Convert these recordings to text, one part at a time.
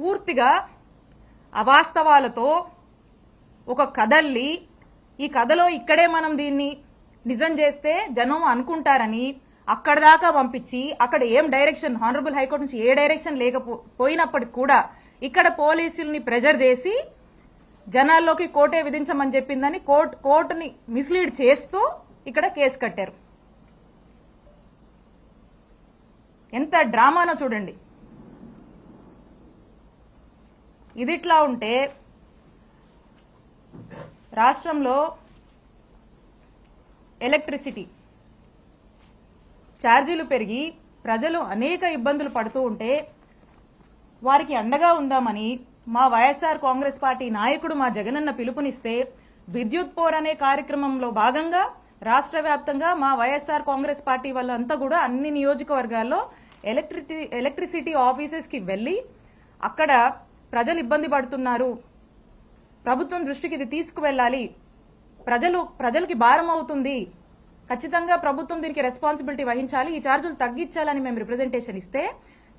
పూర్తిగా అవాస్తవాలతో ఒక కథల్ని, ఈ కథలో ఇక్కడే మనం దీన్ని నిజం చేస్తే జనం అనుకుంటారని అక్కడ దాకా పంపించి అక్కడ ఏం డైరెక్షన్ హానరబుల్ హైకోర్టు నుంచి ఏ డైరెక్షన్ లేకపోయినప్పటికి కూడా ఇక్కడ పోలీసుల్ని ప్రెజర్ చేసి జనాల్లోకి కోర్టే విధించమని చెప్పిందని కోర్టుని మిస్లీడ్ చేస్తూ ఇక్కడ కేసు కట్టారు. ఎంత డ్రామానో చూడండి. ఇదిట్లా ఉంటే రాష్ట్రంలో ఎలక్ట్రిసిటీ ఛార్జీలు పెరిగి ప్రజలు అనేక ఇబ్బందులు పడుతూ ఉంటే వారికి అండగా ఉందామని మా వైఎస్ఆర్ కాంగ్రెస్ పార్టీ నాయకుడు మా జగనన్న పిలుపునిస్తే విద్యుత్ పోర్ అనే కార్యక్రమంలో భాగంగా రాష్ట్ర వ్యాప్తంగా మా వైఎస్ఆర్ కాంగ్రెస్ పార్టీ వాళ్ళంతా కూడా అన్ని నియోజకవర్గాల్లో ఎలక్ట్రిసిటీ ఆఫీసెస్ కి వెళ్లి అక్కడ ప్రజలు ఇబ్బంది పడుతున్నారు, ప్రభుత్వం దృష్టికి ఇది తీసుకువెళ్ళాలి, ప్రజలకి భారం అవుతుంది, ఖచ్చితంగా ప్రభుత్వం దీనికి రెస్పాన్సిబిలిటీ వహించాలి, ఈ ఛార్జీలు తగ్గించాలని మేము రిప్రజెంటేషన్ ఇస్తే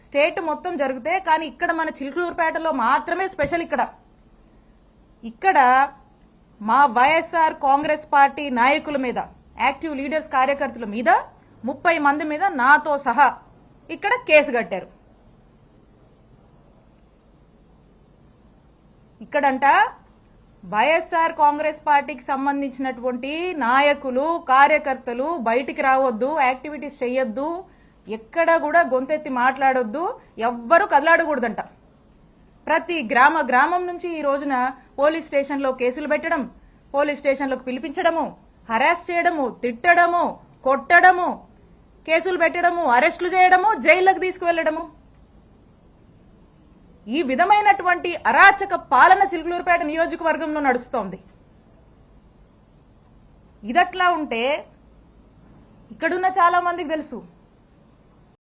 స్టేట్ మొత్తం జరిగితే కానీ ఇక్కడ మన చిలుకూరుపేటలో మాత్రమే స్పెషల్. ఇక్కడ మా వైఎస్ఆర్ కాంగ్రెస్ పార్టీ నాయకుల మీద, యాక్టివ్ లీడర్స్ కార్యకర్తల మీద 30 మంది మీద నాతో సహా ఇక్కడ కేసు కట్టారు. ఇక్కడంట వైఎస్ఆర్ కాంగ్రెస్ పార్టీకి సంబంధించినటువంటి నాయకులు కార్యకర్తలు బయటికి రావద్దు, యాక్టివిటీస్ చెయ్యొద్దు, ఎక్కడ కూడా గొంతెత్తి మాట్లాడొద్దు, ఎవ్వరూ కదలాడకూడదంట. ప్రతి గ్రామం నుంచి ఈ రోజున పోలీస్ స్టేషన్లో కేసులు పెట్టడం, పోలీస్ స్టేషన్లకు పిలిపించడము, హరాస్ చేయడము, తిట్టడము, కొట్టడము, కేసులు పెట్టడము, అరెస్టులు చేయడము, జైళ్లకు తీసుకువెళ్లడము, ఈ విధమైనటువంటి అరాచక పాలన చిలుకూరుపేట నియోజకవర్గంలో నడుస్తోంది. ఇదట్లా ఉంటే ఇక్కడున్న చాలా మందికి తెలుసు